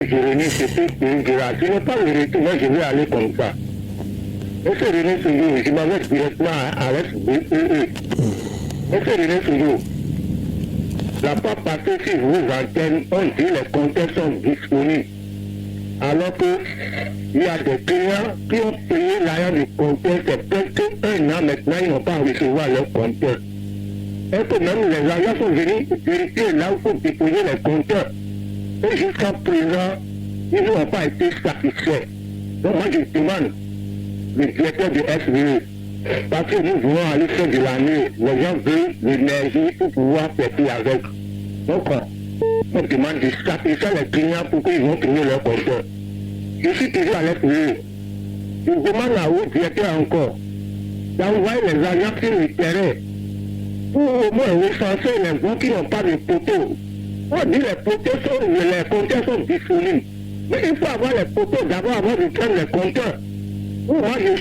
Jérémie, c'était une grâce. Ce n'est pas le retour, moi je vais aller comme ça. Monsieur René Sougou, je m'en vais directement à SBEE. Monsieur René Sougou, la fois passée sur vos antennes, on dit les compteurs sont disponibles. Alors qu'il y a des clients qui ont payé l'argent du compteur, c'est presque un an maintenant, ils n'ont pas recevoir leur compteur. Est-ce que même les agents sont venus vérifier là où il faut déposer les compteurs? Et jusqu'à présent, ils n'ont pas été satisfaits. Donc moi je demande le directeur de SVE, parce que nous voulons aller faire de la nuit, les gens veulent l'énergie pour pouvoir faire avec. Donc on demande de satisfaire les clients pour qu'ils vont payer leur compteur. Je suis toujours à SVE. Je demande à vous, directeur encore, d'envoyer les agents sur le terrain pour au moins recenser les gens qui n'ont pas de poteaux. On dit les compteurs sont disponibles. Mais il faut avoir les poteaux d'abord avant de prendre les compteurs. Moi je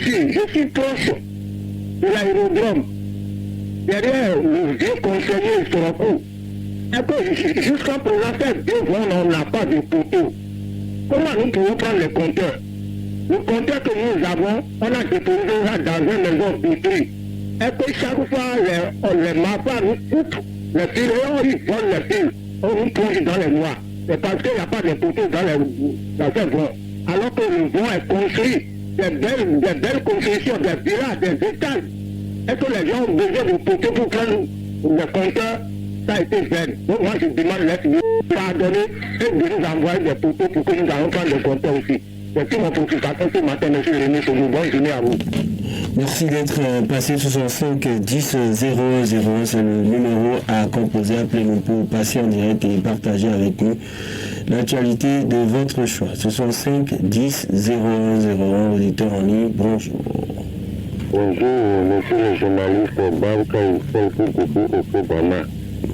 suis proche de l'aérodrome, derrière le vieux conseiller Sorokou. Jusqu'à présent, fait 2 mois, on n'a pas de poteaux. Comment nous pouvons prendre les compteurs? Le compteur que nous avons, on a déposé ça dans une maison pétrie. Et que chaque fois, les mafias nous coupent les fils, et ils volent les fils, on nous plonge dans les noix. C'est parce qu'il n'y a pas de poteaux dans ces voies. Alors que le vent est construit, des belles constructions, des villas, des étages. Est-ce que les gens ont besoin de poteaux pour prendre les compteurs? Ça a été fait. Donc moi je demande les pardonner et de nous envoyer des poteaux pour que nous allons prendre les compteurs aussi. C'est tout mon préoccupation ce matin, M. René Sougou. Bonne journée à vous. Merci d'être passé 65 10 001, c'est le numéro à composer. Appelez-nous pour passer en direct et partager avec nous l'actualité de votre choix. 65 10 01 auditeur en ligne, bonjour. Bonjour, monsieur le journaliste Barca Obama.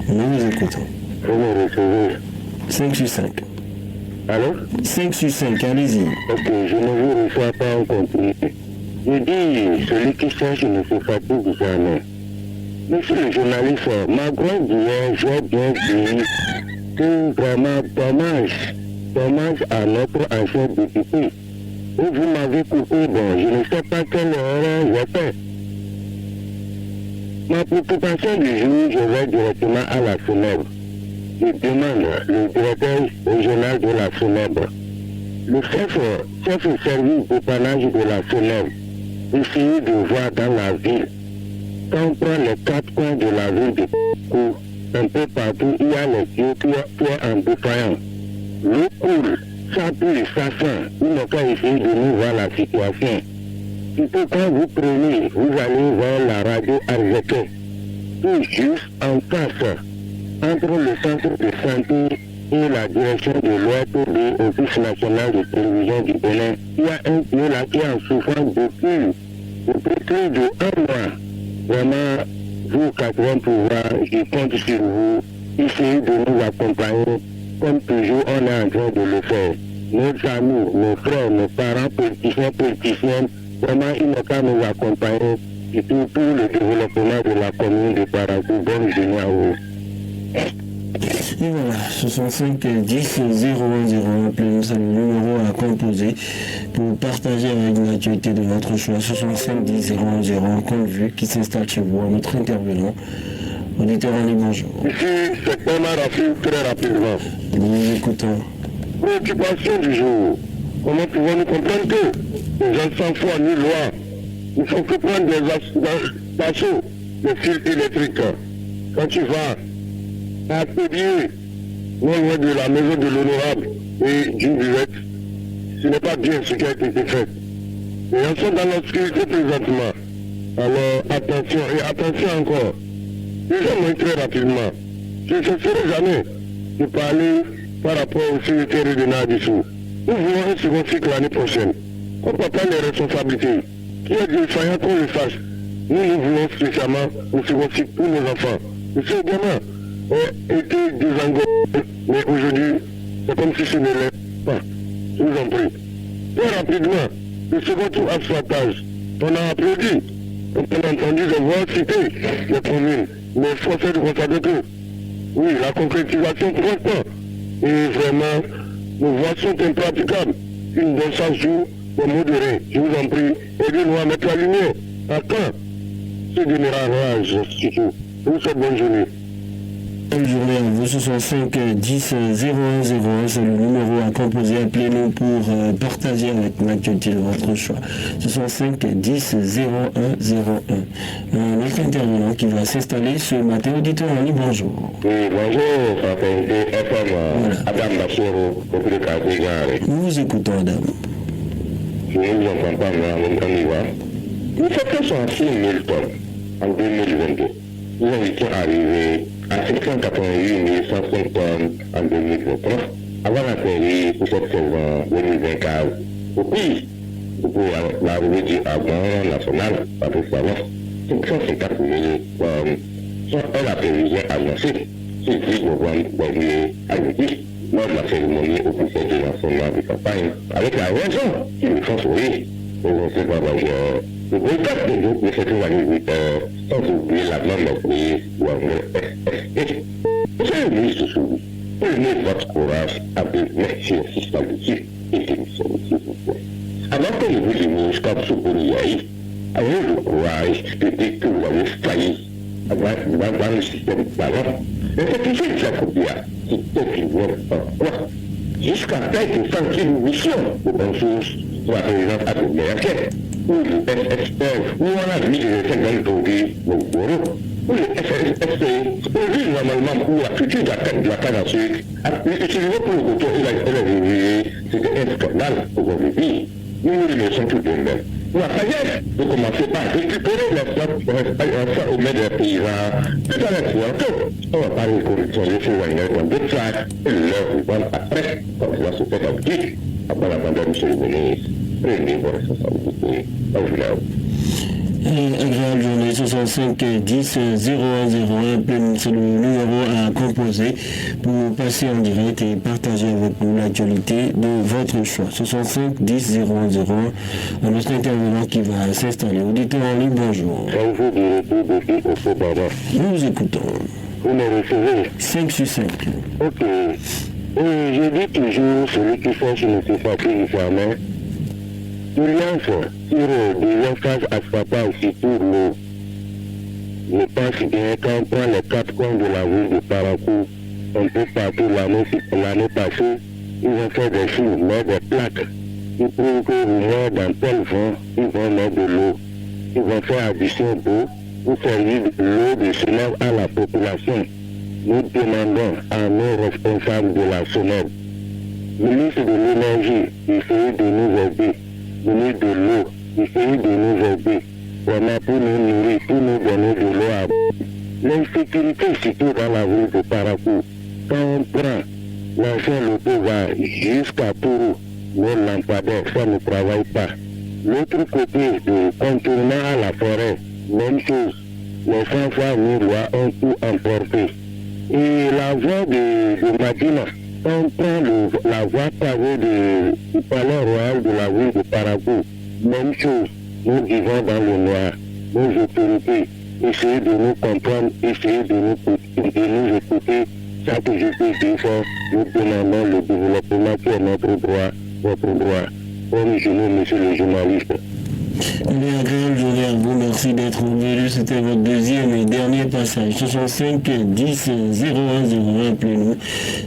Nous vous écoutons. Vous me recevez 5 sur 5. Allô? 5 sur 5, allez-y. Ok, je ne vous reçois pas en continu. Je dis, celui qui cherche ne se fatigue jamais. Monsieur le journaliste, ma grande d'hier, j'ai bien dit que vraiment dommage à notre ancien député. Et vous m'avez coupé, bon, je ne sais pas quelle erreur j'ai fait. Ma préoccupation du jour, je vais directement à la FUNEB. Je demande le directeur régional de la FUNEB, le chef de service d'épanage de la FUNEB, essayer de voir dans la ville, quand on prend les 4 coins de la ville de Kou, un peu partout, il y a les yeux qui sont en défaillance. L'eau coule, ça pue, ça sent. Il n'a qu'à essayer de nous voir la situation. Surtout quand vous prenez, vous allez voir la radio Arzeké, tout juste en face, entre le centre de santé et la direction de l'ORTB, Office national de télévision du Bénin. Il y a un tuyau là qui est en souffrance depuis plus de 1 mois. Vraiment, vous, 80 pouvoirs, je compte sur vous. Essayez de nous accompagner. Comme toujours, on est en train de le faire. Nos amis, nos frères, nos parents, politiciennes, vraiment, ils n'ont qu'à nous accompagner. Surtout pour le développement de la commune de Parakou. Bonne journée à vous. Et voilà, 65 10 01 appelez-nous, c'est le numéro à composer pour partager avec l'actualité de votre choix. 65 10 01 compte vu qui s'installe chez vous, notre intervenant. Auditeur en ligne, bonjour. Ici, c'est Thomas Rafil, très rapidement. Nous écoutons. Préoccupation du jour. Comment pouvons-nous comprendre que les gens sans foi ni loi, il faut que prendre des assauts, des fils électriques. Quand tu vas à Pébier, non loin de la maison de l'honorable et du buvette, ce n'est pas bien ce qui a été fait. Les gens sont dans l'obscurité présentement. Alors attention et attention encore. Déjà, très rapidement, je ne cesserai jamais de parler par rapport au sécurité régional du Sud. Nous voulons un second cycle l'année prochaine. On peut prendre les responsabilités. Qui est défaillant qu'on le sache. Nous voulons spécialement un second cycle pour nos enfants. Le seul gamin a été désengorgé, mais aujourd'hui, c'est comme si ce ne l'est pas. Je vous en prie. Très rapidement, le second tour asphaltage. On a applaudi. On a entendu des voix citer les communes. Mais force est de constater que, oui, la concrétisation prend pas. Et vraiment, Nos voies sont impraticables. Une bonne censure pour modérer. Je vous en prie, aidez-nous à mettre la lumière. À quand ce général Rage, surtout. Vous souhaite bonne journée. Bonne journée à vous, 65 10 0101, c'est le numéro à composer. Appelez-nous pour partager avec l'actualité de votre choix. 65 10 0101. Un autre intervenant qui va s'installer ce matin. Auditeur en ligne, bonjour. Oui, bonjour, Adam Bassoro, au Carré. Nous vous écoutons, Adam. Je ne vous entends pas, mais on y va. Nous sommes à 6 000 tonnes en 2022. Nous avons arrivé à 788 105 tonnes en 2023, avant la série pour cette saison 2024. Au pays, pour l'arrivée du Abon national, par exemple, 554 000 tonnes sont la prévision annoncée. C'est 10 novembre dernier à midi, lors de la cérémonie officielle de lancement de campagne, avec la raison qui nous font sourire. Présenté par le boycott de groupes de cette agriculteurs, sans oublier la non-entreprise ou un SST. C'est une liste sous prenez votre courage avec merci aussi stabilité et démission, s'il vous plaît. Alors que vous émises comme Soukouliaï, avez le courage de dire que vous avez failli dans le système ballon. Mais c'est toujours de la copia qui continue en quoi. Jusqu'à peut-être sentir une mission de bonne chose pour la présidence américaine, ou le SSF, où on a mis les 50 dollars au bureau, ou le SSF, prévu normalement pour la future de la canne à sucre, utilisé pour le coton et la rivière, c'était un scandale aujourd'hui. Nous le laissons tout de même. Pour la sagesse, de commencer par récupérer la flotte au maître des paysans, tout à la fois, on va parler de corruption, les citoyens comme deux sacs, et leur vendre après, comme ça se fait en petit, après la pandémie, monsieur le ministre, prenez vos responsabilités, au final. Agréable journée, 65 10 0101, c'est le numéro à composer pour passer en direct et partager avec nous l'actualité de votre choix. 65 10 0101, un autre intervenant qui va s'installer. Auditeur en ligne, bonjour. Bonjour, directeur de au Baba. Nous vous écoutons. Vous me recevez 5 sur 5. Ok. Je dis toujours, celui qui fait, je ne sais pas qui il ferme. Il y a un fort sur des face à papa aussi pour l'eau. Je pense bien quand on prend les 4 coins de la ville de Parakou, un peu partout l'année passée, ils ont fait des films, mettre des plaques. Ils prouvent que vous meurez dans tel vent, ils vont mettre de l'eau. Ils vont faire addition d'eau pour servir l'eau de SONEB à la population. Nous demandons à nos responsables de la SONEB, ministre de l'énergie, d'essayer de nous aider. Donner de l'eau, essayer de nous aider, vraiment pour nous nourrir, pour nous donner de l'eau à boire. L'insécurité, surtout dans la ville de Parakou, quand on prend l'ancien loto va jusqu'à Tourou, nos lampadaires, ça ne travaille pas. L'autre côté, de contournement à la forêt, même chose. Les fanfares lois ont tout emporté. Et la voie de Madina, on prend la voie pavée du palais royal de la ville de Parakou. Même chose, nous vivons dans le noir. Nos autorités, essayez de nous comprendre, essayez de nous écouter. Chaque jour que des fois, nous demandons le développement qui est notre droit, votre droit. Bonne journée, monsieur le journaliste. Une agréable journée à vous, merci d'être venu. C'était votre deuxième et dernier passage. 65 10 0101, appelez-nous.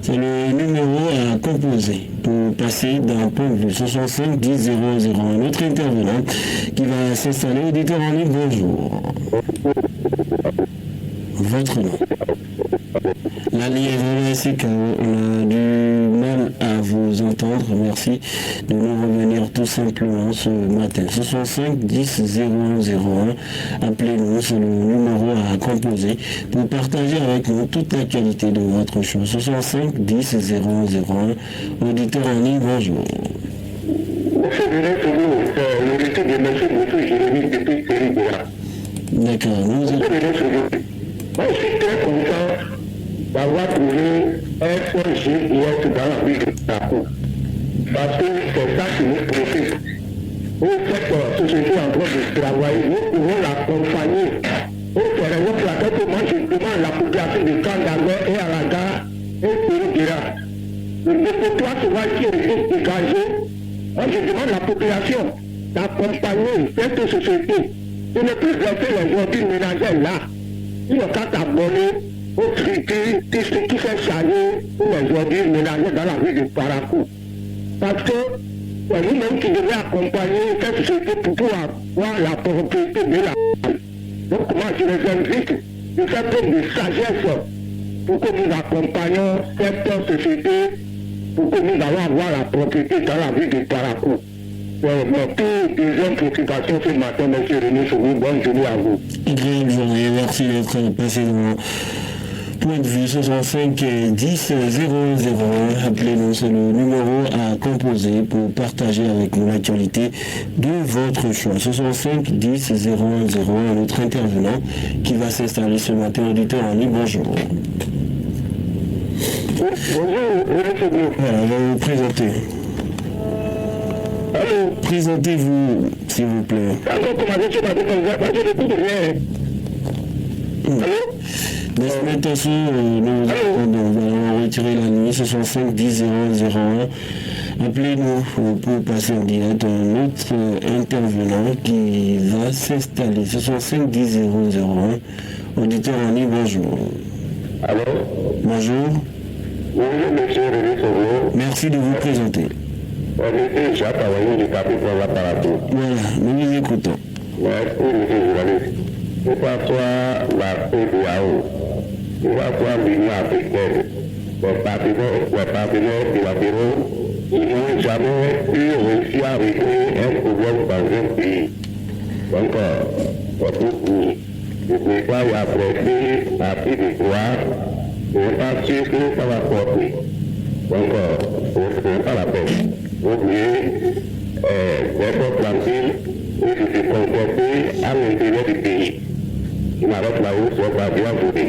C'est le numéro à composer pour passer d'un point de vue. 65 10 001. Un autre intervenant qui va s'installer. Auditeur en ligne, bonjour. Votre nom. La liaison ainsi qu'on a du mal à vous entendre. Merci de nous revenir tout simplement ce matin. 65 10 0101. Appelez-nous, c'est le numéro à composer pour partager avec nous toute l'actualité de votre choix. 65 10 0101. Auditeur en ligne, bonjour. D'accord, nous vous moi, je suis très content d'avoir trouvé un point GPS dans la ville de Parakou. Parce que c'est ça qui nous profite. Vous faites la société en train de travailler, nous pouvons l'accompagner. Vous ferez votre laquelle moi je demande la population de Kandangé et à la gare et Péridira Le dépotoir sauvage qui est dégagé. Moi, je demande à la population d'accompagner cette société. De ne plus laisser les ordures ménagères là. Ils n'ont qu'à s'abonner aux frigides, tout ce qui fait charger pour les ordures ménagères dans la ville de Parakou. Parce que c'est nous-mêmes qui devons accompagner cette société pour pouvoir avoir la propriété de la ville. Donc moi je les invite de faire preuve de sagesse pour que nous accompagnions cette société, pour que nous allons avoir la propriété dans la ville de Parakou. C'est notre deuxième préoccupation ce matin, M. René Soumi. Bonne journée à vous. Agréable journée, merci d'être passé dans point de vue 65 10 001. Appelez-nous, c'est le numéro à composer pour partager avec nous l'actualité de votre choix. 65 10 001, notre intervenant qui va s'installer ce matin, auditeur en ligne. Bonjour. Bonjour, René Soumi. Voilà, on va vous présenter. Allô? Présentez-vous, s'il vous plaît. Encore commencé ce matin comme ça, parce que je n'écoute rien. Allô? Nous allons retirer la nuit 65 10 001. Appelez-nous pour passer en direct un autre intervenant qui va s'installer. 65 10 001. Auditeur en ligne, bonjour. Allô? Bonjour. Bonjour, monsieur René Soumi. Merci de vous présenter. On était déjà travaillé du papier pour l'apparatus. Voilà, nous vous écoutons. Merci, monsieur le journaliste. Que ce soit la CEDEAO, que ce soit l'Union africaine, les partenaires bilatéraux, ils n'ont jamais pu réussir à régler un problème dans un pays. Donc, c'est pour nous. Je ne peux pas y apprécier à pied de droit, je ne suis pas sûr que ça va porter. Donc, ce n'est pas la peine. Vous oubliez d'être tranquille et de se comporter à l'intérieur du pays. Le Maroc là-haut, c'est pas bien voté.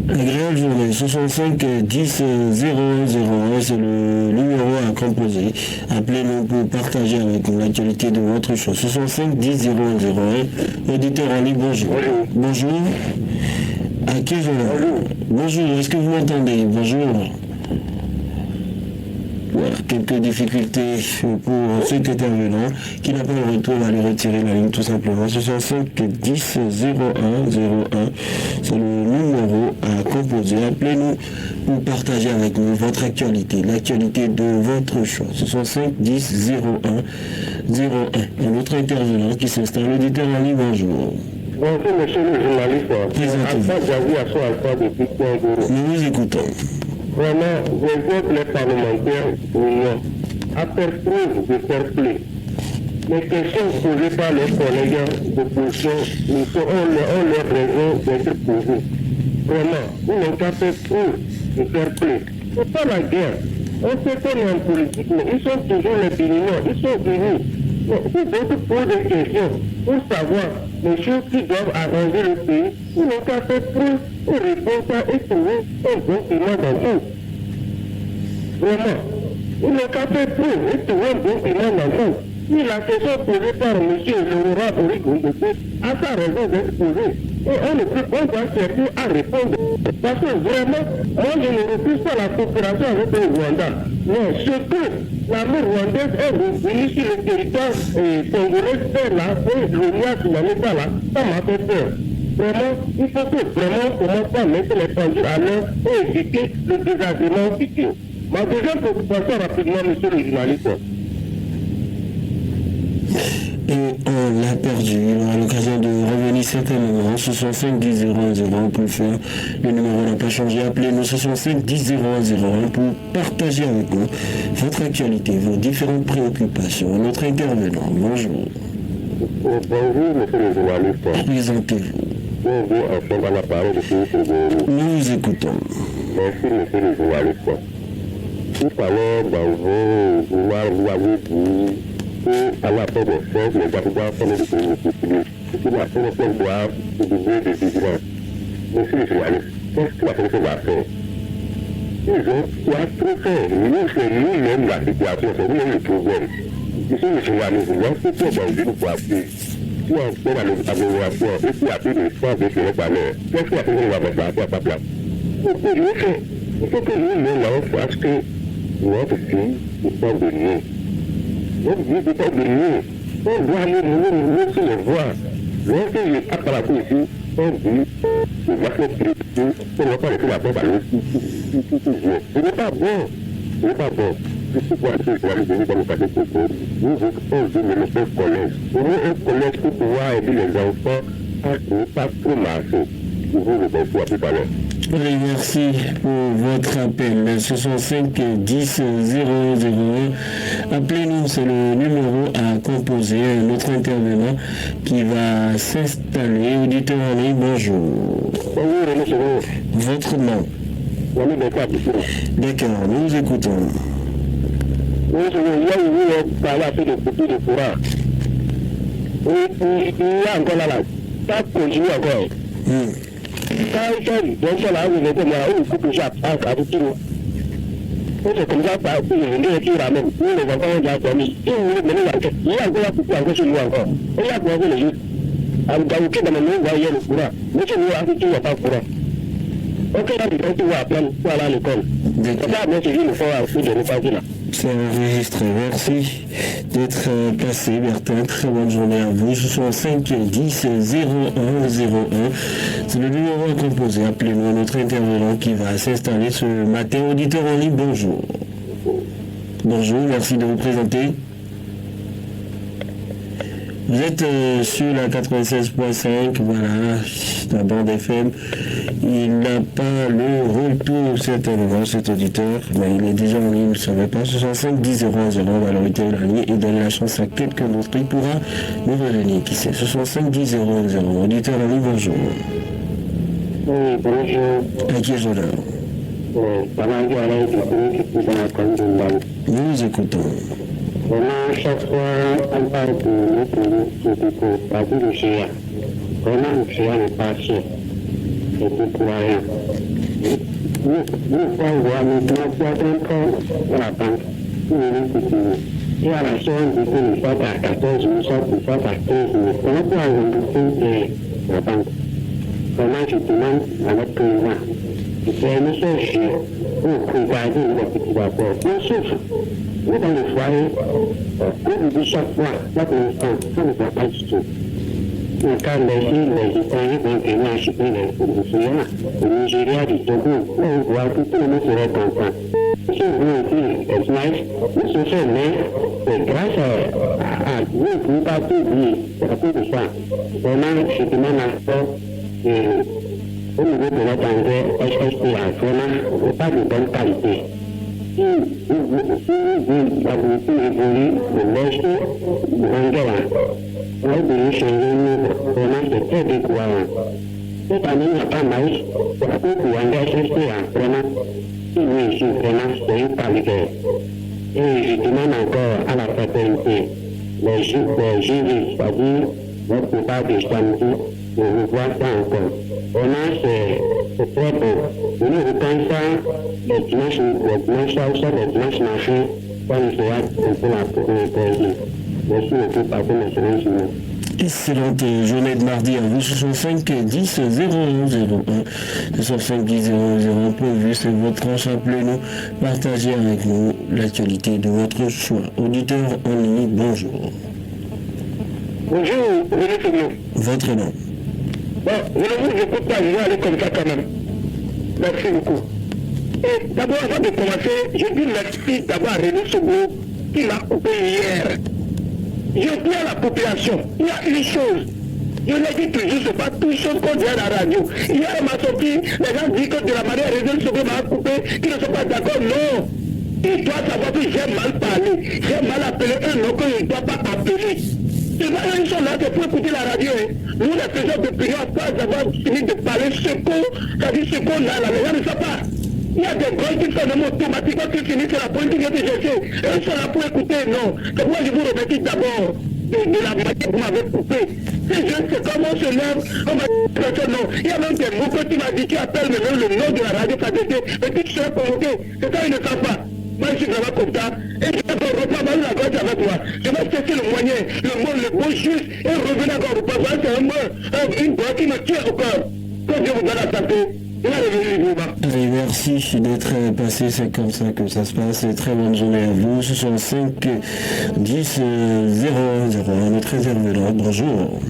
Agréable journée, 65 10 001, c'est le numéro à composer. Appelez-nous pour partager avec nous l'actualité de votre choix. 65 10 001, auditeur en ligne, bonjour. Bonjour. À qui je Bonjour, est-ce que vous m'entendez? Bonjour. Voilà, quelques difficultés pour cet intervenant qui n'a pas le retour, on va lui retirer la ligne tout simplement. 65 10 01, c'est le numéro à composer. Appelez-nous pour partager avec nous votre actualité, l'actualité de votre choix. 65 10 01. Un autre intervenant qui s'installe, l'auditeur en ligne, bonjour. Bonjour, monsieur le journaliste. Présentez-vous. Alpha Javi à son alpha depuis Congo. Nous vous écoutons. Vraiment, j'invite les parlementaires unions à faire preuve de fair play. Les questions posées par les collègues d'opposition ont leur raison d'être posées. Vraiment, ils n'ont qu'à faire preuve de fair play. C'est pas la guerre. On sait qu'on est en politique, mais ils sont toujours les Béninois, ils sont unis. Si d'autres posent des questions pour savoir les choses qui doivent arranger le pays, ils n'ont qu'à faire preuve et répondre et trouver un bon paiement dans tout. Vraiment, ils n'ont qu'à faire preuve et trouver un bon paiement dans tout. Si la question posée par M. Laurent Origondo a sa raison d'être posée, et on va chercher à répondre. Parce que vraiment, moi je ne refuse pas la coopération avec le Rwanda. Mais surtout, l'armée rwandaise est revenue sur le territoire congolais, c'est là, et l'ONIA qui n'en est pas là, ça m'a fait peur. Vraiment, il faut que vraiment commence à mettre les pendules à l'heure et éviter le désagrément futur. Ma deuxième préoccupation rapidement, monsieur le journaliste. Et on l'a perdu. Il aura l'occasion de revenir certainement. 65 10 001 pour le faire. Le numéro n'a pas changé. Appelez-nous 65 10 001 pour partager avec nous votre actualité, vos différentes préoccupations. Notre intervenant. Bonjour. Bonjour, monsieur le journaliste. Présentez-vous. Bonjour, enfin, à l'appareil de Philippe. Nous vous écoutons. Merci, monsieur le journaliste. Tout à l'heure, dans vos vouloirs, vous avez dit à la fin des fêtes, les Gabouas font des publics. C'est la fin des fêtes doivent se donner des vigilants. Monsieur le journaliste, qu'est-ce que la fin va faire? Ils ont quoi tout faire. Nous, c'est nous-mêmes la situation, c'est nous-mêmes le problème. Monsieur le journaliste, lorsque tu es dans une voiture, tu es en train d'amélioration et tu as pris des fois de tirer par l'heure, qu'est-ce que la fin va faire à ta place? Il faut que nous-mêmes, on fasse que notre fille dépend de nous. Notre vie dépend de nous. On doit nous sur les voies. Lorsque je tape à la cour ici, on dit, je vais faire préciser, on ne va pas laisser la porte à l'autre. Ce n'est pas bon. Ce n'est pas bon. Je suis pour aller pour aller donner dans le quartier Coco. Nous voulons donner le collège. Nous voulons un collège pour pouvoir aider les enfants à ne pas trop marcher. Nous voulons le bonsoir tout à l'heure. Oui, merci pour votre appel. 65 10 001. Appelez-nous, c'est le numéro à composer. Un autre intervenant qui va s'installer. Auditeur en ligne, bonjour. Bonjour, monsieur. Votre nom? D'accord, nous vous écoutons. Oui, je vais parler un peu de couture de courant. Il y a encore là, ça continue encore. Quand ils sont là, vous mettez moi, où il faut que j'apprenne à tout. C'est comme ça, je vais dire à même. Nous, les enfants, on a dormi. Si vous voulez mener l'enquête, il y a encore la couture encore chez nous encore. On y a pour les yeux. À vous gagner dans mon nom, vous voyez le courant. Mais chez nous, il n'y a pas de courant. Ok, là, tu vas apprendre pour aller à l'école. C'est ça, mais c'est juste le fort à foutre de nous passer là. C'est enregistré. Merci d'être passé, Bertin. Très bonne journée à vous. 65 10 01 01. C'est le numéro à composer. Appelez-nous notre intervenant qui va s'installer ce matin. Auditeur en ligne, bonjour. Bonjour, merci de vous présenter. Vous êtes sur la 96.5, voilà, la bande FM. Il n'a pas le retour certainement, cet auditeur, mais il est déjà en ligne, vous ne savez pas. 65 10 0 0, on va l'arrêter la ligne et donner la chance à quelqu'un d'autre. Il pourra nous revenir, qui sait. 65 10 0 0, auditeur en ligne, bonjour. Oui, bonjour. À qui est l'honneur? Nous vous écoutons. Vraiment, chaque fois, on parle de notre parti de Chia. Vraiment, le Chia n'est pas sûr. C'est pour rien. Nous, on voit maintenant qu'il y a encore dans la banque. Et à la soirée, nous sommes à 14 000, nous sommes à 15 000. Comment pour rembourser la banque? Vraiment, je demande à notre président. C'est une chose pour préparer le petit rapport. Bien sûr. Nous, dans le foyer, nous disons chaque fois, là pour l'instant, ça ne va pas du tout. Mais quand les Italiens vont venir acheter les Syriens, le Nigeria, du Togo, on voit que tout le monde serait content. Si vous voulez dire, it's nice, nous se sommes mais grâce à vous, vous ne pouvez pas tout oublier, c'est à cause de ça. Vraiment, je demande encore au niveau de notre engrais, SSPA, vraiment, pas de bonne qualité. Si vous avez pu évoluer de l'Est, de l'Angela, on va devoir changer nous, vraiment c'est très décourageant. Cette année, il n'y a pas maïs, pour la coupe ou engrais SSPA, vraiment, si oui, ici, vraiment, c'est une qualité. Et je demande encore à la fraternité, les juifs, c'est-à-dire notre plupart des samedis, de revoir ça encore. Vraiment, c'est très beau. Nous reprendre ça, les dimanches soirs, les dimanches marchés, quand nous serons pour la poésie. Merci beaucoup, pardon, mes chers. Excellente journée de mardi à vous. 65 10 01 01. 65 10 00 prévu, c'est votre tranche. Appelez-nous, partagez avec nous l'actualité de votre choix. Auditeur en ligne, bonjour. Bonjour, René Fognon. Votre nom? Bon, je ne vous écoute pas, je vais aller comme ça quand même. Merci beaucoup. Et d'abord, avant de commencer, je dis merci d'abord à René Fognon qui m'a coupé hier. Je dis à la population, il y a une chose. Je l'ai dit toujours, ce n'est pas toute chose qu'on dit à la radio. Hier, on m'a sorti, les gens disent que de la manière René Fognon m'a coupé, qu'ils ne sont pas d'accord. Non. Il doit savoir que j'ai mal parlé. J'ai mal appelé un nom que je ne dois pas appeler. C'est pas une chose là, c'est pour écouter la radio. Nous, les faiseurs d'opinion, après avoir fini de parler ce qu'on a là, les gens ne savent pas. Il y a des grands qui sont automatiquement qui finissent la politique et chercher. Ils sont là pour écouter, non. C'est pourquoi je vous remercie d'abord de la manière que vous m'avez coupé. C'est juste que comme on se lève, on m'a dit non. Il y a même des mots que tu m'as dit, tu appelles même le nom de la radio, ça te dit, mais tu seras convoqué. C'est ça, ils ne savent pas. Moi, je suis vraiment comme ça. Et je vais reprendre la grâce avec toi. Je vais chercher le moyen, le mot, le beau juste, et revenir encore au passage. C'est une voix qui me tient au corps. Que Dieu vous donne la santé. Il va revenir, merci d'être passé, c'est comme ça que ça se passe. Très bonne journée à vous. Ce sont 5 10 0101, notre intervenant. Bonjour.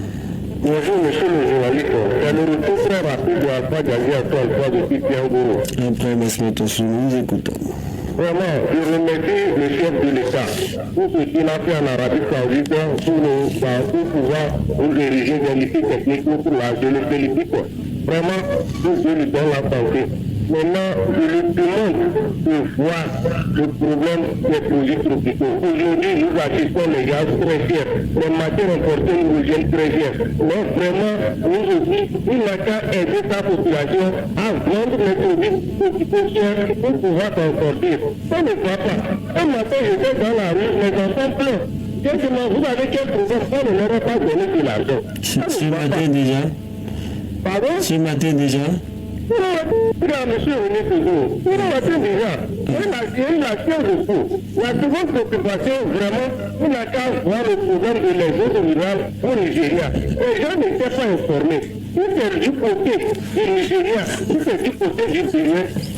Bonjour, monsieur le journaliste. C'est le retour très rapide de Alpha Gazi à toi depuis Pierre Gourou. Après Masme Tossou, nous écoutons. Vraiment, je remercie le chef de l'État pour ce qu'il a fait en Arabie Saoudite pour pouvoir nous diriger vers l'issue technique pour la je le félicite. Vraiment, je lui donne la santé. Maintenant, je lui demande de voir le problème des produits tropicaux. Aujourd'hui, nous assistons les gaz très fiers. Les matières importées nous viennent très fiers. Mais vraiment, nous aussi, il n'a qu'à aider sa population à vendre les produits tropicaux chers pour pouvoir s'en sortir. Ça ne va pas. Un matin, j'étais dans la rue, mes enfants pleurent. J'ai demandé, vous avez quel problème? Ça ne leur a pas donné de l'argent. Ce matin déjà? Pardon? Ce matin déjà? Monsieur René Togo, il a été déjà. Il a fait le coup. La seconde préoccupation, vraiment, il n'a qu'à voir le problème de les autres rurales au Nigeria. Les gens n'étaient pas informés. Si c'est du côté du Nigeria, si c'est du côté du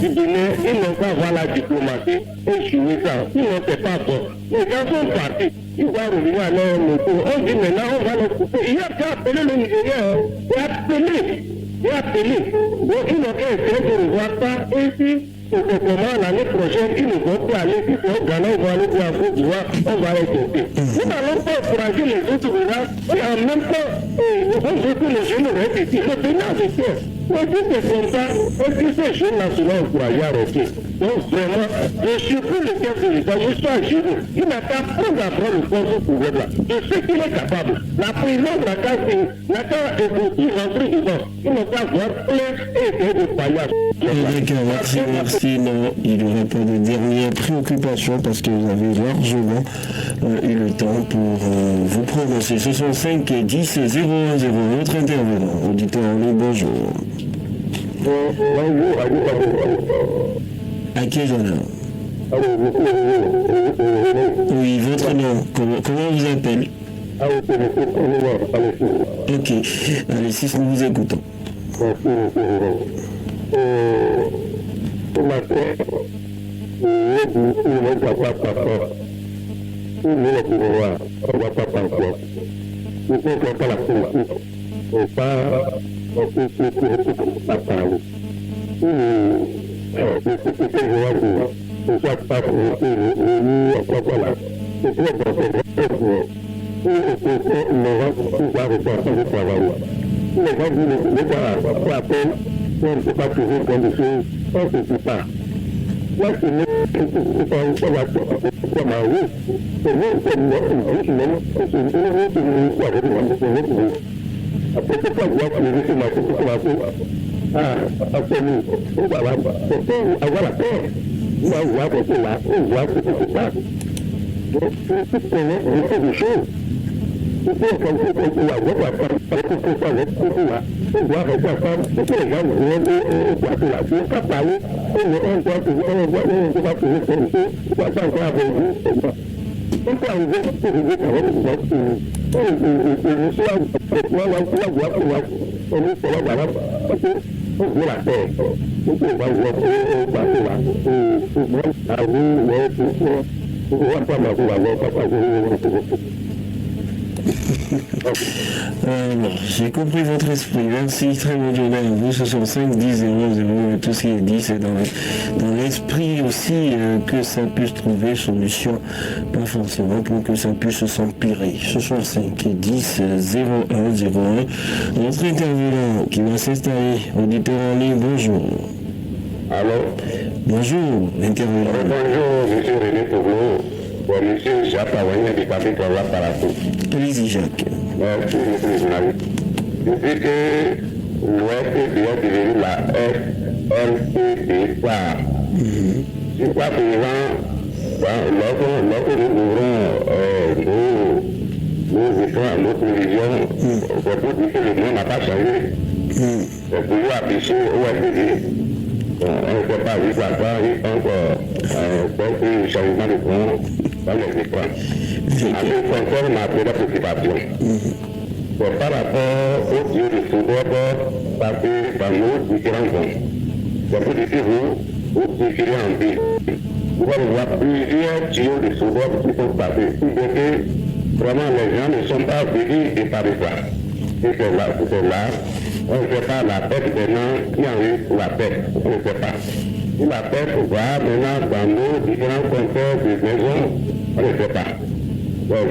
Bénin, ils n'ont qu'à voir la diplomatie et jouer ça. Sinon, c'est pas bon. Les gens sont partis. Ils vont revenir à leur moto. On dit maintenant, on va les couper. Il a qu'à appeler le Nigeria. Il a appelé. Il a appelé. Donc, ils n'ont qu'à essayer de revoir ça. Et si, comment l'année prochaine, ils ne vont plus aller. Si c'est au Ghana, ils vont aller pour la Côte d'Ivoire, on va les tester. Nous n'allons pas encourager les autres rurales. Et en même temps, on veut que les jeunes restent ici. Le pays a des terres. Et si c'est comme ça, est-ce que ces jeunes nationaux encouragés à rester? Donc, vraiment, je suis pour le chef de l'État. Je suis à genoux. Il n'a qu'à prendre à bras le corps ce pouvoir-là. Je sais qu'il est capable. La présidence n'a qu'à écouter, rentrer dedans. Il n'a qu'à voir plein et essayer de paillasses. Merci. Non, il n'y aura pas de dernière préoccupation parce que vous avez largement eu le temps pour vous prononcer. Ce sont 5 10 0101, notre intervenant. Auditeur en ligne, bonjour. À qui j'en ai? Oui, votre nom. Comment on vous appelle? Ok. Allez, si nous vous écoutons. J'ai compris votre esprit. Merci, très bonne journée à vous. Ce sont 5 10 00. Tout ce qui est dit, c'est dans l'esprit aussi que ça puisse trouver solution. Pas forcément pour que ça puisse s'empirer. Ce sont 5 10 0101. Notre intervenant qui va s'installer, auditeur en ligne, bonjour. Allô? Bonjour, intervenant. Bonjour, monsieur René Togo. Bon, monsieur Jacques Awanya du Parti Travail Parato. Allez-y, Jacques. Merci, monsieur le journaliste. Je sais que l'Ouest doit devenir la FNCD par. Je crois que lorsque nous ouvrons nos écrans, nos télévisions, on peut dire que le monde n'a pas changé. C'est toujours affiché OFD. On ne peut pas vivre à ça, il faut un changement de compte dans les écrans. Avec encore ma première préoccupation. Par rapport au tir de football passé dans nos différents comptes. pour dire vous défilez en ville. Vous allez voir plusieurs tuyaux de soudure qui sont passés. Si bien que vraiment les gens ne sont pas venus de par ça. Et c'est là, on ne fait pas la tête maintenant qui en est pour la tête. On ne fait pas. Si la tête va maintenant dans nos différents concerts de maison, on ne fait pas. Donc,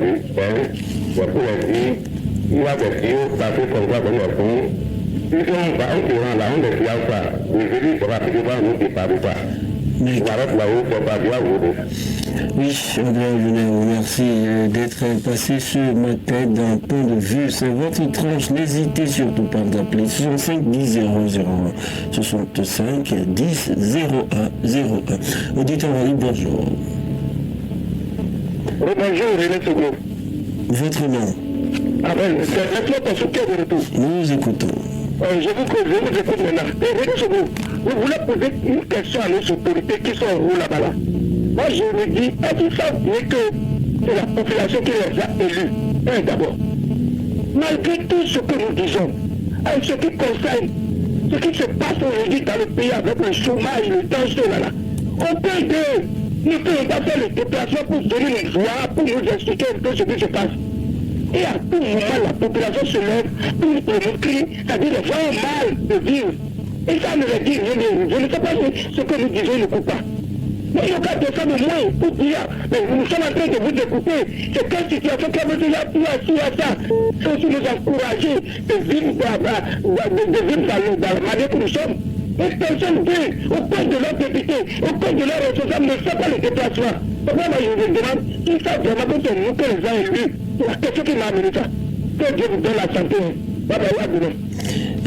c'est pour les dire, il y a des tuyaux passés comme ça dans le fond. Si on va au courant là, on ne fait pas. Les élus se rapidement nous départent pas. Oui, André Julien, merci d'être passé ce matin d'un point de vue. C'est votre tranche. N'hésitez surtout pas d'appeler 65 10 001 65 10 01 01. Auditeur en ligne, bonjour. Bonjour, René Sogo. Votre nom? Ah ben, c'est la question de retour. Nous vous écoutons. Je vous écoute maintenant. René Sogo, vous voulez poser une question à nos autorités qui sont en haut là-bas là. Moi je me dis, est-ce qu'ils savent bien que c'est la population qui les a élus? D'abord. Malgré tout ce que nous disons, avec ce qui concerne ce qui se passe aujourd'hui dans le pays avec le chômage, le tension là, on peut aider. Nous ne pouvons pas faire le déplacement pour donner une voix, pour nous expliquer un peu ce qui se passe. Et à tout moment, la population se lève pour nous montrer, c'est-à-dire les gens ont mal de vivre. Et ça ne veut dire rien. Je ne sais pas ce que nous disons ne coupe pas. Mais il y a qu'à descendre au moins pour dire, mais nous sommes en train de vous écouter. C'est quelle situation qui a besoin il y a ça. Il faut aussi nous encourager de vivre dans la manière que nous sommes. Et personne dit, au point de leurs députés, au point de leurs responsables, ne fait pas le déplacement. Pourquoi moi je vous demande, ils savent vraiment que c'est nous que les gens élus. C'est la question qui m'a amené ça. Que Dieu vous donne la santé.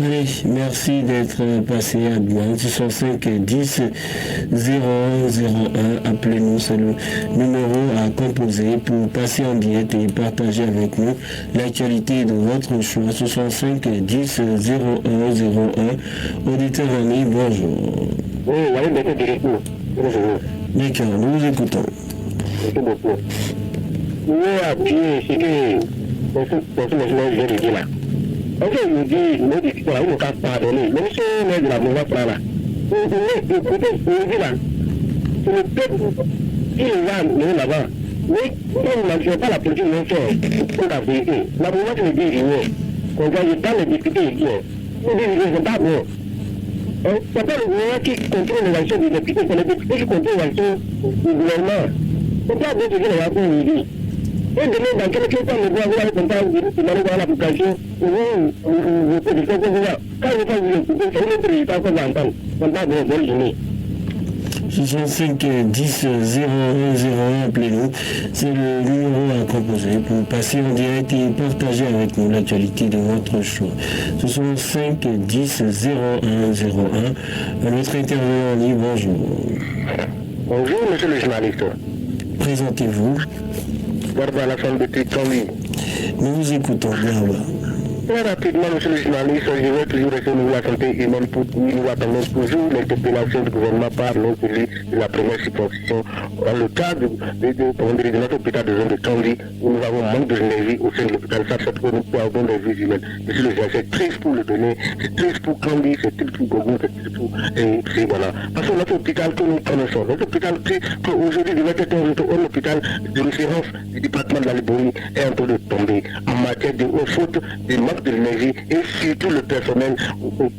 Allez, merci d'être passé à Douane. 65 10 0101. Appelez-nous, c'est le numéro à composer pour passer en direct et partager avec nous l'actualité de votre choix. 65 10 0101. Auditeur ami, bonjour. Oui, d'accord, nous vous écoutons. Merci beaucoup. Oui, appuyer, c'est que je vais dire là. Ok, il dit, il dit, on ne peut pas pardonner. Même si on est de la mauvaise part là, il dit là, c'est le peuple qui va nous là-bas. Mais on ne fait pas la politique, on fait pour la vérité. La mauvaise me dit, quand je parle les députés, il dit, ils sont pas bons. C'est pas le gouvernement qui contrôle les actions des députés, c'est les députés qui contrôlent les actions du gouvernement. C'est pas bon de dire les actions, il dit. Et demain, dans quelques temps, nous allons comprendre dans la population, vous pouvez dire que quand vous faites vous écouter, c'est une autre résultat qu'on va entendre. On va vous bonne journée. 65 10 0101, appelez-nous. C'est le numéro à composer pour passer en direct et partager avec nous l'actualité de votre choix. 65 10 0101. Notre intervenant dit bonjour. Bonjour, monsieur le journaliste. Présentez-vous. Barba la femme de Titomi. Nous vous écoutons, Barba. Très rapidement, monsieur le journaliste, je vais toujours rester au niveau de la santé humaine pour nous attendons toujours l'interpellation du gouvernement par notre élu de la première circonscription. Dans le cadre de notre hôpital de zone de Kandi, où nous avons manque de énergie au sein de l'hôpital, ça fait que nous perdons des vies humaines. Monsieur le journaliste, c'est triste pour le donner, c'est triste pour Kandi, c'est triste pour Gogo, c'est triste pour... Et voilà. Parce que notre hôpital que nous connaissons, notre hôpital qu'aujourd'hui devait être un hôpital de référence du département de la Liborie est en train de tomber en matière de faute de de l'énergie et surtout le personnel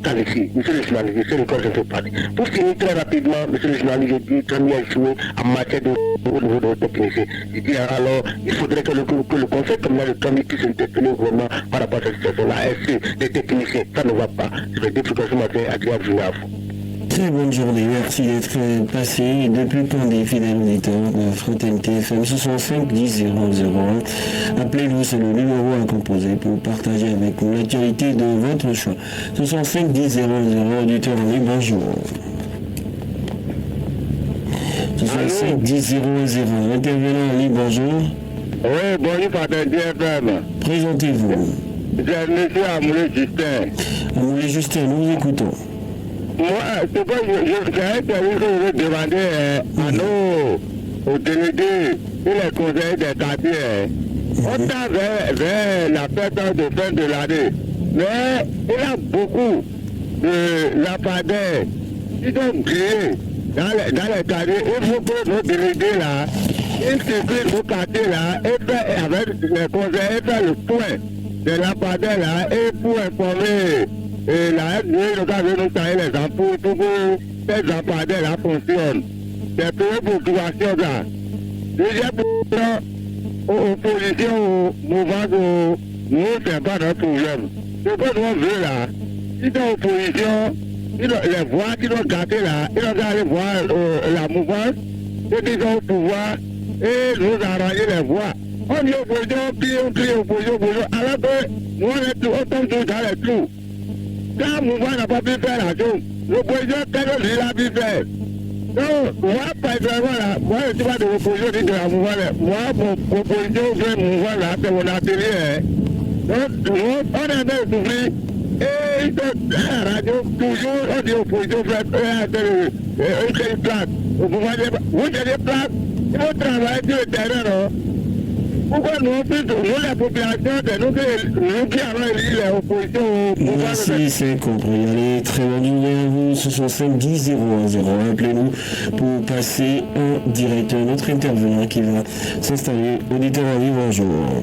qualifié. Monsieur le journaliste, c'est le corps de parler. Pour finir très rapidement, monsieur le journaliste, je dis qu'il a échoué en matière de au niveau de technicien. Je dis alors, il faudrait que le conseil communal de Tommy puisse interpeller le gouvernement par rapport à cette situation-là. Est-ce que les techniciens, ça ne va pas? Je vais dire que ce matin, agréable journée à vous. Très bonne journée, merci d'être passé depuis Kandi, fidèle auditeur de Fraternité FM 65 10 001. Appelez-nous, c'est le numéro à composer pour partager avec nous l'actualité de votre choix. 65 10 00, auditeur en ligne, bonjour. 65 10 00, intervenant en ligne, bonjour. Oui, bonjour Fraternité FM. Présentez-vous. C'est monsieur Amoulé Justin. Amoulé Justin, nous vous écoutons. Moi, c'est quoi, je vais demander à nos autorités et les conseillers des quartiers. On tend vers la fête de fin de l'année. Mais il y a beaucoup de lampadaires ils ont grillé dans les quartiers. Il faut que nos délégués là, ils circulent nos quartiers là, et faire avec les conseillers, faire le point de lampadaires là, et pour informer la FDE, le cas de nous tailler les ampoules pour que ces lampadaires là fonctionnent. C'est pour une population là. Deuxième point, opposition au mouvement, nous, c'est pas notre problème. Ce que nous veut là, si dans l'opposition, les voix qui doivent garder là, ils doivent aller voir la mouvance, ceux qui sont au pouvoir, et nous arranger les voix. On dit opposition, on crie opposition, alors que nous on tombe tous dans les trous. Quand le mouvement n'a pas pu faire la chose, l'opposition, qu'est-ce qu'il a pu faire? Donc, moi, personnellement, là, moi, je ne suis pas de l'opposition ni de la mouvement. Moi, mon opposition fait mouvement là, c'est mon atelier. Donc, nous, on est bien souffrir. Et la radio, toujours, on dit opposition fait une place. Vous avez des places, vous travaillez sur le terrain, non? Pourquoi nous, la population, c'est nous qui avons élu les oppositions. Merci, c'est compris. Allez, très bonne journée à vous. Ce sont 510 010. Appelez-nous pour passer en direct notre intervenant qui va s'installer. Auditeur en ligne, bonjour.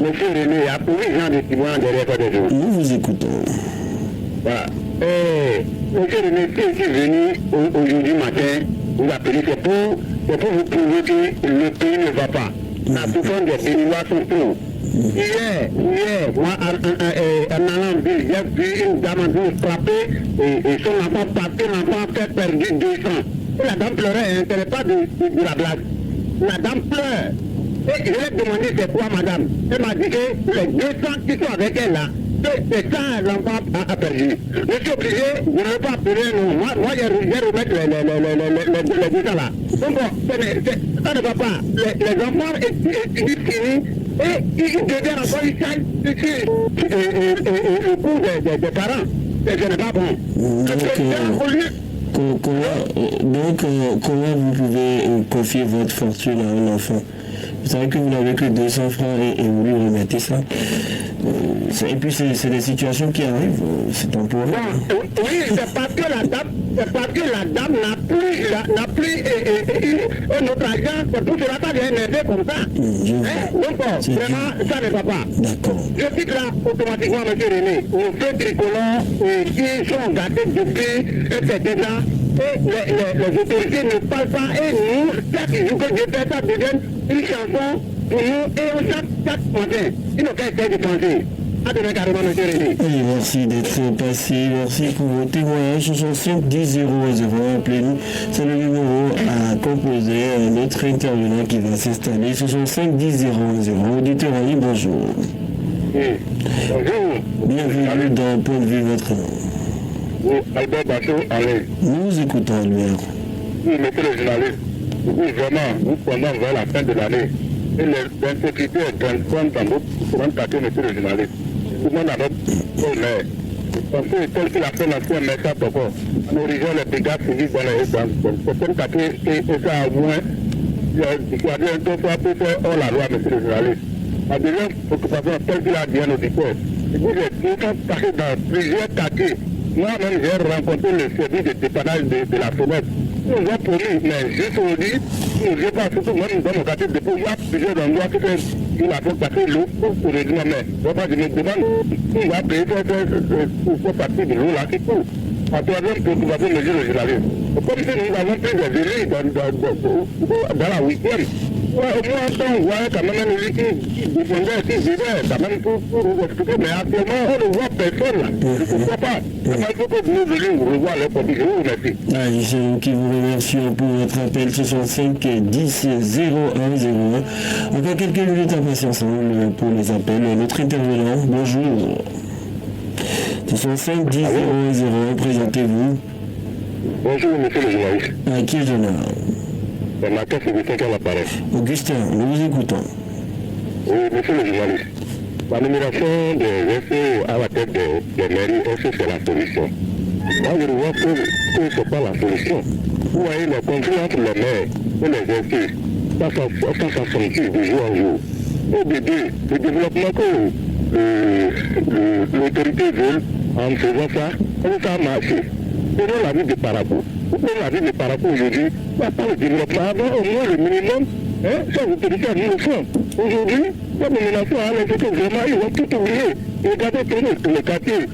Monsieur René, il y a pour les gens de Tibouan derrière toi des jours. Nous vous écoutons. Voilà. Monsieur René, si je suis venu aujourd'hui matin, vous appelez, c'est pour vous prouver que le pays ne va pas. La souffrance des Béninois sont trop. Hier, moi, en allant en ville, j'ai vu une dame en ville frapper et son enfant parti, l'enfant fait perdu 200. Et la dame pleurait, elle n'était pas de la blague. La dame pleure. Et je lui ai demandé c'est quoi madame. Elle m'a dit que les 200 qui sont avec elle là, c'est ça l'enfant a perdu. Je suis obligé, je ne veux pas appeler non. Moi j'ai remettre les 200 là. Donc bon, ça ne va pas. Les enfants étudient fini et ils deviennent encore une charge au cours des parents. Et ce n'est pas bon. Donc, comment vous pouvez confier votre fortune à un enfant? Vous savez que vous n'avez que 200 francs et vous lui remettez ça. Et puis c'est des situations qui arrivent, c'est temporaire. Oui, c'est parce que la dame n'a plus notre argent, c'est pour cela qu'elle vient m'aider comme ça. Donc vraiment, ça ne va pas. D'accord. Je quitte là automatiquement, M. René. On fait tricolores qui sont gâtés depuis un certain temps. Et les autorités ne parlent pas. Et nous, chaque jour que je fais ça devient une chanson pour nous. Et on chante chaque matin. Ils n'ont qu'à essayer de penser. À demain carrément, M. René. Et merci d'être passé. Merci pour vos témoignages. 65 000. Appelez-nous. C'est le numéro à composer. Notre intervenant qui va s'installer. 65 000. Auditeur en ligne, bonjour. Oui. Bonjour. Bienvenue dans Point de vue votre nom. Albert Bachot, allez. Nous écoutons Albert. Oui, monsieur le journaliste, oui, vraiment, nous pendant vers la fin de l'année, et l'insécurité est grande dans notre quartier, monsieur le journaliste. Tout le monde a notre maire. Parce que tel qu'il a fait l'ancien maire, ça pourquoi en origine, les dégâts physiques dans certains quartiers, et ça a moins, il y a un peu pour faire hors la loi, monsieur le journaliste. La deuxième préoccupation, telle qu'il a dit à auditeur, c'est que les gens passent dans plusieurs quartiers. Moi-même, j'ai rencontré le service de dépannage de la fenêtre. Ils nous ont promis, mais juste aujourd'hui, ils ne pas, surtout même dans mon quartier de Pau, il y a plusieurs endroits qui font la faute passer l'eau pour réduire mais je me demande qui va payer pour partir de l'eau là qui court. La troisième préoccupation, monsieur le journaliste. Comme si nous avons pris des élus dans la week-end. Au moins, on voit quand même un élu qui défendait, qui vivait, quand même pour nous expliquer, mais actuellement, on ne voit personne là. Je ne comprends pas. Il faut que nous venions revoir les produits. Je vous remercie. C'est nous qui vous remercions pour votre appel 65 10 0101. Encore quelques minutes en patience pour les appels. Notre intervenant, bonjour. 65 10 0101, présentez-vous. Bonjour, monsieur le journaliste. À qui je l'honneur? C'est Martin Augustin qui l'appareil. Augustin, nous vous écoutons. Oui, monsieur le journaliste. La nomination des FE à la tête des mairies, est-ce que c'est la solution? Moi, je vois que ce n'est pas la solution. Vous voyez les conflits entre les maires et les FE. Ça s'accentue de jour en jour. Au début, le développement que l'autorité veut en faisant ça, ça a marché. Prenons la ville de Parakou. Prenons la ville de Parakou aujourd'hui, on va pas le développement avant au moins le minimum, sans autorité administration. Aujourd'hui, comme les nations à l'intérieur, vraiment, ils vont tout oublier. Regardez tous les quartiers,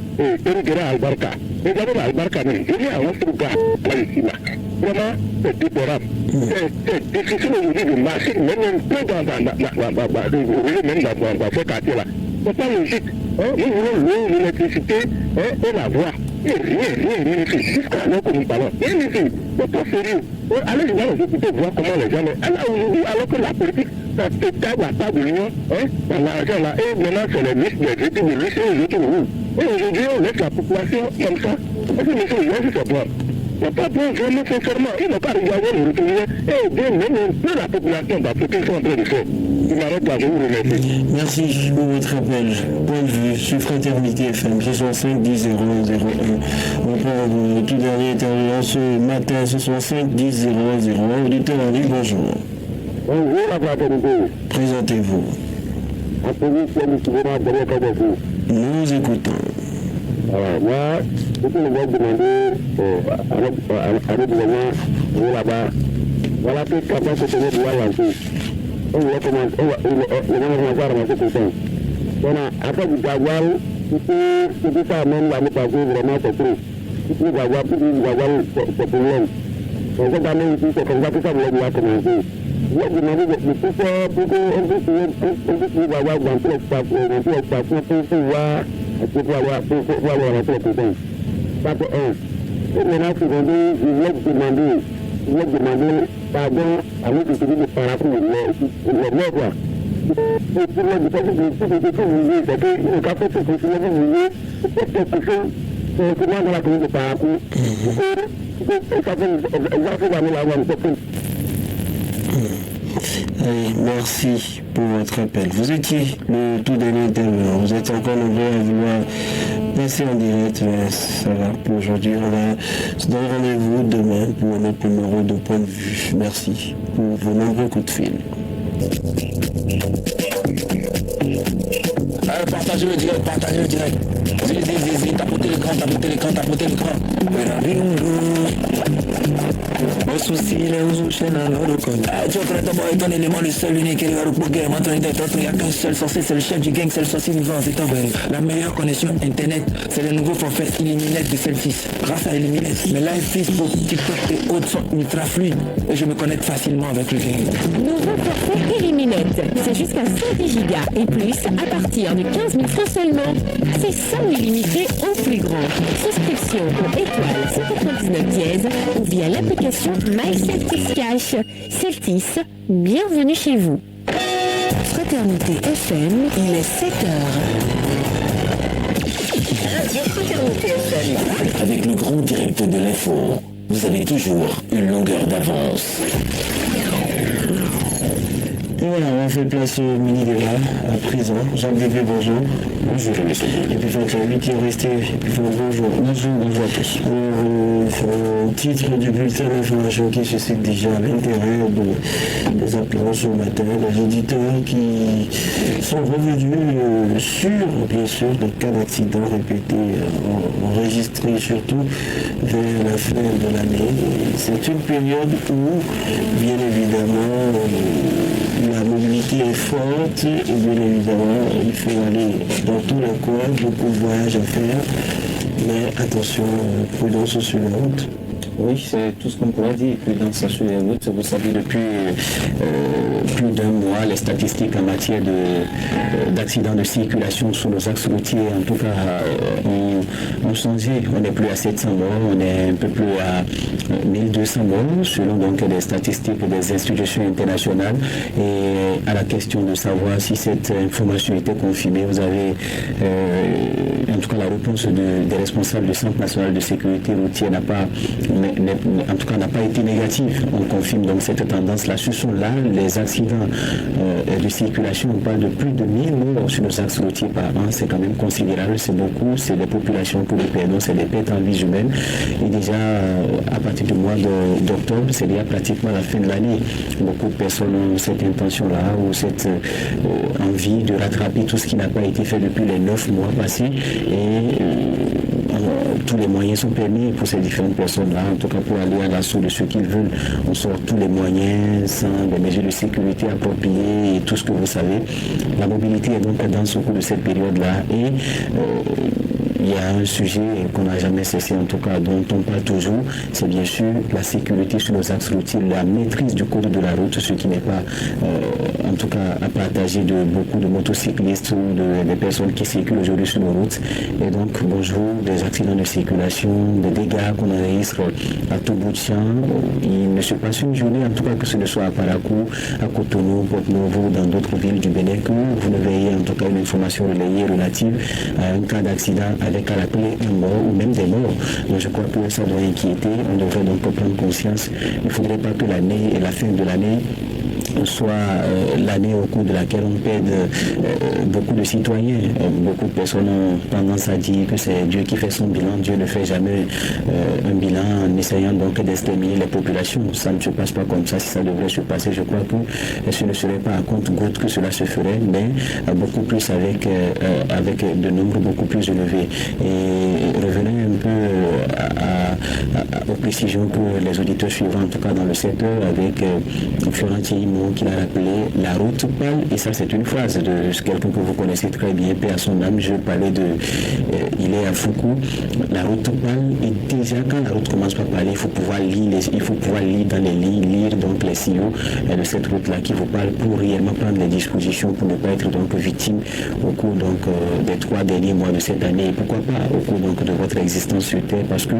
Péridera Albarca. Regardez l'Albarca, mais je viens à Ouattouga, ici, là. Vraiment, c'est déplorable. C'est difficile aujourd'hui de marcher, même un peu dans ce quartier-là. C'est pas logique. Nous voulons l'eau, l'électricité et la voie. Et rien ici. Jusqu'à l'heure que nous parlons. Rien ici. C'est pas sérieux. Allez dans les hôpitaux voir comment les gens... Alors que la politique, ça se tape la table de l'Union, dans l'argent là. Et maintenant, c'est les listes des études, les listes et les autres roues. Et aujourd'hui, on laisse la population comme ça. Parce que monsieur, il y a juste à boire. C'est pas bon, vraiment, sincèrement. Ils n'ont pas regardé le retour. Et bien, même un peu la population, parce qu'ils sont en train de faire. Je m'arrête là, je vous remercie. Merci pour votre appel. Point de vue sur Fraternité FM 65 10 0 01. On prend le tout dernier intervenant ce matin 65 10 0 01. Auditeur en ligne, bonjour. Bonjour la fraternité. Présentez-vous. Nous écoutons. Voilà, moi, je peux vous demander à notre gouvernement là-bas, voilà que capable de tenir de la lancer. On va commencer, on va ramasser tout ça. Voilà, après du jaguar, c'est ça même l'année passée, vraiment c'est trop. Plus du jaguar, c'est problème. Donc cette année ici, c'est comme ça que ça va commencer. Je vais demander de tout faire pour qu'on puisse avoir dans tout l'espace, pour pouvoir avoir la protection. Ça c'est un. Et maintenant, je vais demander pardon à notre équipe de parapluie, les quoi. Pour le dépôt c'est que le café se continue de mouiller, c'est quelque chose, c'est dans la commune de parapluie. Ça fait exactement la même chose. Allez, merci pour votre appel. Vous étiez le tout dernier intervenant. Vous êtes encore nombreux à vouloir passer en direct, mais ça va pour aujourd'hui. On va se donner rendez-vous demain pour un autre numéro de point de vue. Merci pour vos nombreux coups de fil. Partagez le direct. Zé, tapotez l'écran. Au souci, les ouzuchés dans l'eau de code. Tu es ton élément, le seul, unique, et le pour guerre, maintenant, il n'y a qu'un seul sorcier, c'est le chef du gang, c'est le sorcier vivant, c'est ton vrai. La meilleure connexion internet, c'est le nouveau forfait Illuminate de Celtis. Grâce à Illuminate, mes live Facebook, TikTok et autres sont ultra fluides, et je me connecte facilement avec le gang. Nouveau forfait Illuminate, c'est jusqu'à 110 gigas et plus à partir de 15 000 francs seulement. C'est ça illimité au plus grand. Souscription au étoile 199 dièse ou via l'application MyCeltis Cash. Celtis, bienvenue chez vous. Fraternité FM, il est 7h. Radio Fraternité FM. Avec le grand direct de l'info, vous avez toujours une longueur d'avance. Et voilà, on fait place au mini-débat à présent. Jean-Bébé, bonjour. Bonjour, monsieur. Et puis Jean-Claude qui est resté. Et puis bonjour. Bonjour à tous. Pour titre du bulletin d'information qui suscite déjà l'intérêt des appelants ce matin, les auditeurs qui sont revenus sur, bien sûr, des cas d'accidents répétés, enregistrés surtout vers la fin de l'année. C'est une période où, bien évidemment, la mobilité est forte et bien évidemment il faut aller dans tous les coins, beaucoup de voyages à faire, mais attention, prudence sur la route. Oui, c'est tout ce qu'on pourrait dire, prudence sur les routes. Vous savez, depuis plus d'un mois, les statistiques en matière d'accidents de circulation sur nos axes routiers, en tout cas, ont changé. On n'est plus à 700 morts, on est un peu plus à 1200 morts, selon donc des statistiques des institutions internationales. Et à la question de savoir si cette information était confirmée, vous avez en tout cas la réponse des responsables du Centre national de sécurité routière n'a pas été négative. On confirme donc cette tendance-là. Ce sont là les accidents de circulation. On parle de plus de 1000 morts sur nos axes routiers par an. C'est quand même considérable, c'est beaucoup. C'est des populations que nous perdons, c'est des pertes en vie humaine. Et déjà, à partir du mois d'octobre, c'est déjà pratiquement la fin de l'année. Beaucoup de personnes ont cette intention-là ou cette envie de rattraper tout ce qui n'a pas été fait depuis les 9 mois passés. Et tous les moyens sont permis pour ces différentes personnes-là, en tout cas pour aller à l'assaut de ce qu'ils veulent. On sort tous les moyens sans des mesures de sécurité appropriées et tout ce que vous savez. La mobilité est donc dense au cours de cette période-là et il y a un sujet qu'on n'a jamais cessé, en tout cas, dont on parle toujours, c'est bien sûr la sécurité sur nos axes routiers, la maîtrise du code de la route, ce qui n'est pas, en tout cas, à partager de beaucoup de motocyclistes ou des personnes qui circulent aujourd'hui sur nos routes. Et donc, bonjour, des accidents de circulation, des dégâts qu'on enregistre à tout bout de champ. Il ne se passe une journée, en tout cas, que ce ne soit à Parakou, à Cotonou, Porto-Novo ou dans d'autres villes du Bénin, que vous ne veillez en tout cas une information relayée relative à un cas d'accident avec à la clé un mort ou même des morts. Donc je crois que ça doit inquiéter. On devrait donc prendre conscience. Il ne faudrait pas que l'année et la fin de l'année soit l'année au cours de laquelle on perd beaucoup de citoyens. Beaucoup de personnes ont tendance à dire que c'est Dieu qui fait son bilan. Dieu ne fait jamais un bilan en essayant donc d'exterminer les populations. Ça ne se passe pas comme ça. Si ça devrait se passer, je crois que ce ne serait pas à compte-goutte que cela se ferait, mais beaucoup plus avec de nombres beaucoup plus élevés. Et revenons un peu aux précisions que les auditeurs suivants, en tout cas dans le secteur, avec Florent Thierry-Mont, qu'il a rappelé la route pâle, et ça c'est une phrase de quelqu'un que vous connaissez très bien, paix à son âme. Je parlais de il est à Foucault. La route pâle, et déjà quand la route commence par parler, il faut pouvoir lire dans les lignes, lire donc les signaux de cette route là qui vous parle pour réellement prendre les dispositions pour ne pas être donc victime au cours donc des 3 derniers mois de cette année, et pourquoi pas au cours donc de votre existence sur terre, parce que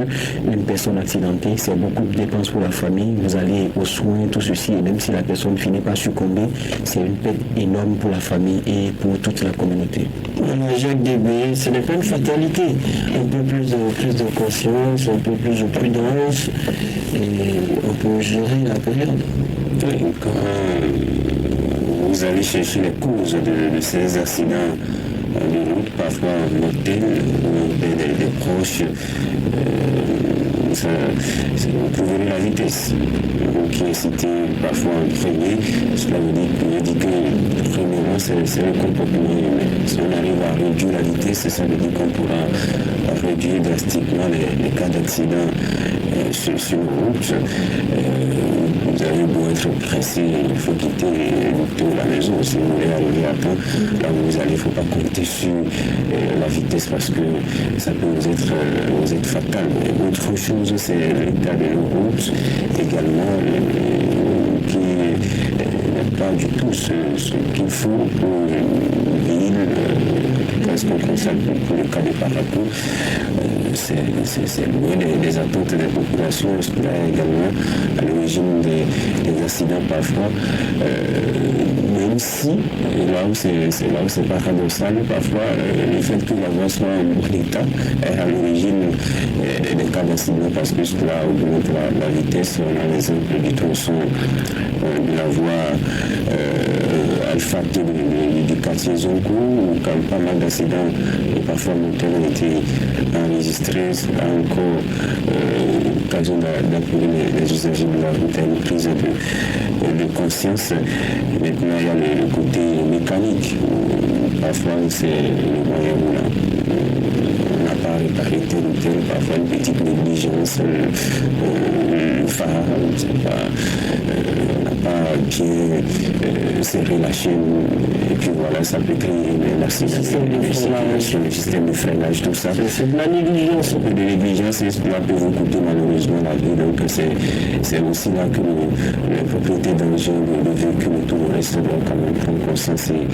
une personne accidentée, c'est beaucoup de dépenses pour la famille. Vous allez aux soins, tout ceci, et même si la personne finit pas succomber, c'est une perte énorme pour la famille et pour toute la communauté. Voilà, Jacques Débé, ce n'est pas une fatalité. Un peu plus de conscience, un peu plus de prudence, et on peut gérer la période. Quand vous allez chercher les causes de ces accidents de route, parfois mortels, des proches, vous trouverez la vitesse qui est citée parfois en premier. Cela veut dire que premièrement c'est le comportement humain. Si on arrive à réduire la vitesse, ça veut dire qu'on pourra réduire drastiquement les cas d'accident sur nos routes. Vous avez beau être pressé, il faut quitter la maison. Si vous voulez arriver à temps, là où vous allez, il ne faut pas compter sur la vitesse parce que ça peut vous être fatal. Autre chose, c'est l'état de nos routes également qui n'est pas du tout ce qu'il faut pour une ville, parce qu'on constate pour le cas de Parakou, c'est loin des attentes des populations. Cela est également à l'origine des accidents parfois, même si là où c'est paradoxal, parfois le fait que la voie soit en bon état est à l'origine des cas d'accident, parce que cela augmente la vitesse. On a l'exemple du tronçon de la voie alphabétique du quartier Zonko, où quand pas mal d'accidents et parfois mortels ont été enregistrés. Cela a encore l'occasion d'appeler les usagers de la route à une prise de conscience. Maintenant, il y a le côté mécanique, où parfois c'est le moyen où on n'a pas réparé tel ou tel, parfois une petite négligence, le phare, on n'a pas bien serré la chaîne, et puis voilà, ça peut créer l'accident, le système de freinage, tout ça. C'est de la négligence. Un peu de négligence, et cela peut vous coûter malheureusement la vie. Donc c'est aussi là que les propriétés d'engins, le véhicule et tout le reste doivent quand même prendre conscience et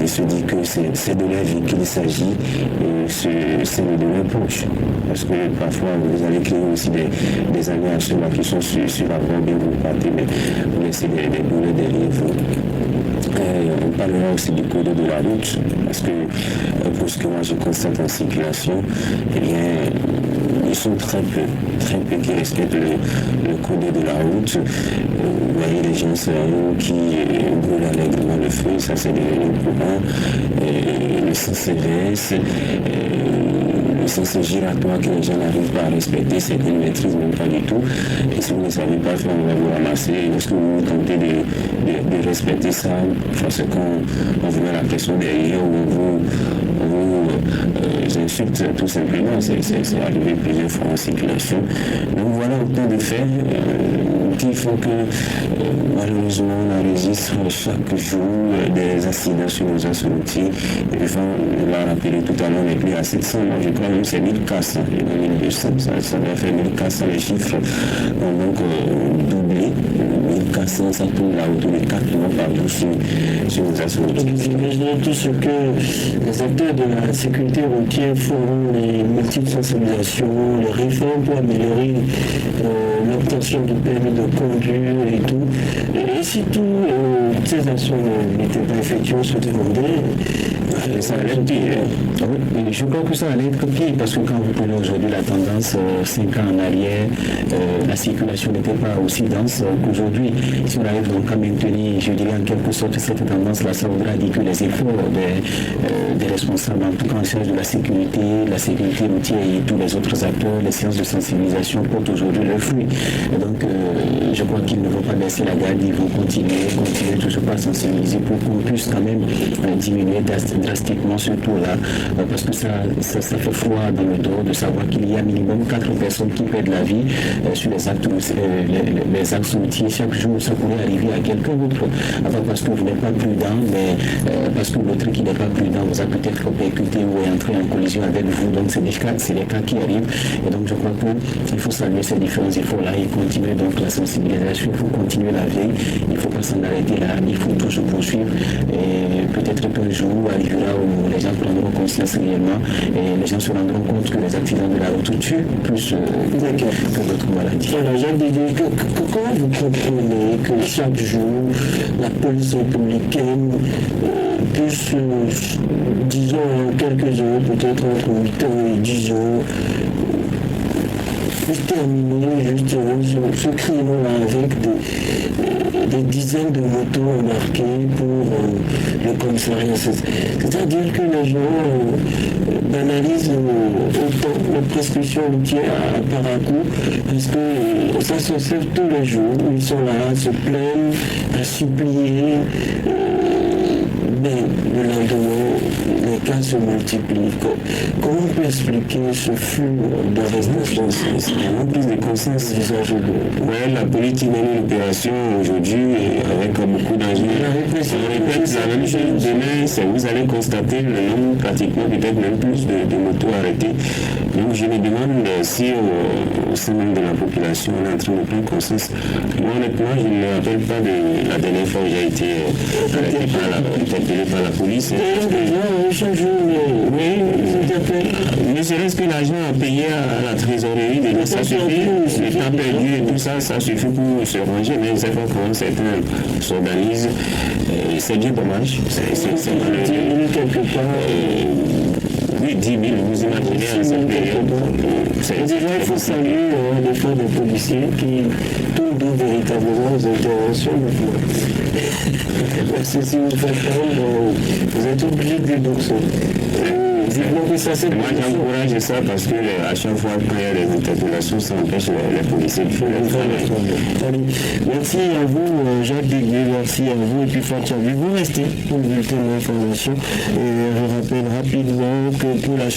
de se dire que c'est de la vie qu'il s'agit, et c'est de leur proche. Parce que parfois vous allez créer aussi des amis à ceux-là qui sont sur la voie, bien vous partez, mais vous laissez des boulets derrière vous. On parlera aussi du code de la route, parce que pour ce que moi je constate en circulation, eh bien, ils sont très peu qui respectent le code de la route. Vous voyez les gens qui brûlent allègrement le feu, ça c'est devenu courant. Le sens inverse, le sens giratoire que les gens n'arrivent pas à respecter, certains ne maîtrisent même pas du tout. Et si vous ne savez pas faire, on va vous ramasser. Et lorsque vous tentez de respecter ça, parce qu'on vous met la pression derrière ou on vous insulte tout simplement, c'est arrivé plusieurs fois en circulation. Donc voilà autant de faits qui font que malheureusement on enregistre chaque jour des accidents sur nos axes routiers. Et puis on l'a rappelé tout à l'heure, on n'est plus à 700, moi je crois même que c'est 1400, 1200, ça va faire 1400, les chiffres ont donc doublé. 1400, ça tourne là autour de 4 mois par jour sur nos axes routiers. Vous imaginez tout ce que les acteurs de la sécurité routière feront, les multiples sensibilisations, les réformes pour améliorer l'obtention du permis de conduire et tout. Et si toutes ces actions n'étaient pas effectuées, on se demandait. Ça allait être pire. Oui, je crois que ça allait être pire parce que quand vous prenez aujourd'hui la tendance 5 ans en arrière, la circulation n'était pas aussi dense qu'aujourd'hui. Si on arrive donc à maintenir, je dirais en quelque sorte, cette tendance-là, ça voudra dire que les efforts des responsables, en tout cas en charge de la sécurité routière et tous les autres acteurs, les séances de sensibilisation portent aujourd'hui leurs fruits. Et donc, je crois qu'ils ne vont pas baisser la garde, ils vont continuer toujours pas à sensibiliser pour qu'on puisse quand même diminuer drastiquement ce taux-là, parce que ça fait froid dans le dos de savoir qu'il y a minimum 4 personnes qui perdent la vie sur les axes routiers chaque jour. Ça pourrait arriver à quelqu'un d'autre, pas parce que vous n'êtes pas prudent, mais parce que l'autre qui n'est pas prudent vous a peut-être percuté ou est entré en collision avec vous. Donc c'est des cas qui arrivent, et donc je crois qu'il faut saluer ces différents efforts-là et continuer donc la sensibilisation, il faut continuer la veille, il ne faut pas s'en arrêter là, il faut toujours poursuivre, et peut-être qu'un jour arrivera où les gens prendront conscience réellement et les gens se rendront compte que les accidents de la route tuent plus que d'autres maladies. Alors Jacques Didier, comment vous comprenez que chaque jour la police républicaine puisse, disons en quelques heures, peut-être entre 8h et 10h, puisse terminer juste ce créneau-là avec des dizaines de motos embarquées pour le commissariat. C'est-à-dire que les gens banalisent autant la prescription routière à Parakou, parce que ça se fait tous les jours. Ils sont là à se plaindre, à supplier. Mais le lendemain, les cas se multiplient. Comment on peut expliquer ce flux de arrestations? C'est vraiment plus de conscience. Ouais, la police qui mène l'opération aujourd'hui avec beaucoup d'enjeux. On répète la même chose demain, vous allez constater le nombre, pratiquement peut-être même plus de motos arrêtées. Donc je me demande si au sein même de la population on est en train de prendre conscience. Moi honnêtement, je ne me rappelle pas de la dernière fois où j'ai été interpellé par la police. Chaque jour, ne serait-ce que l'argent à payer à la trésorerie, ça suffit, le temps perdu et tout ça, ça suffit pour se ranger, mais c'est pas comment certains s'organisent. C'est bien dommage. C'est quelque part. Oui, 10 000, vous imaginez à cette période. Déjà, il faut saluer l'effort des policiers qui tournent véritablement aux interventions. Parce que si vous faites prendre, vous êtes obligé de débourser. Moi j'encourage ça parce que à chaque fois qu'il y a des interpellations, ça empêche les policiers de faire leur travail. Merci à vous, Jacques Didier, merci à vous, et puis Fatia, vous restez pour le bulletin d'information. Et je rappelle rapidement que pour la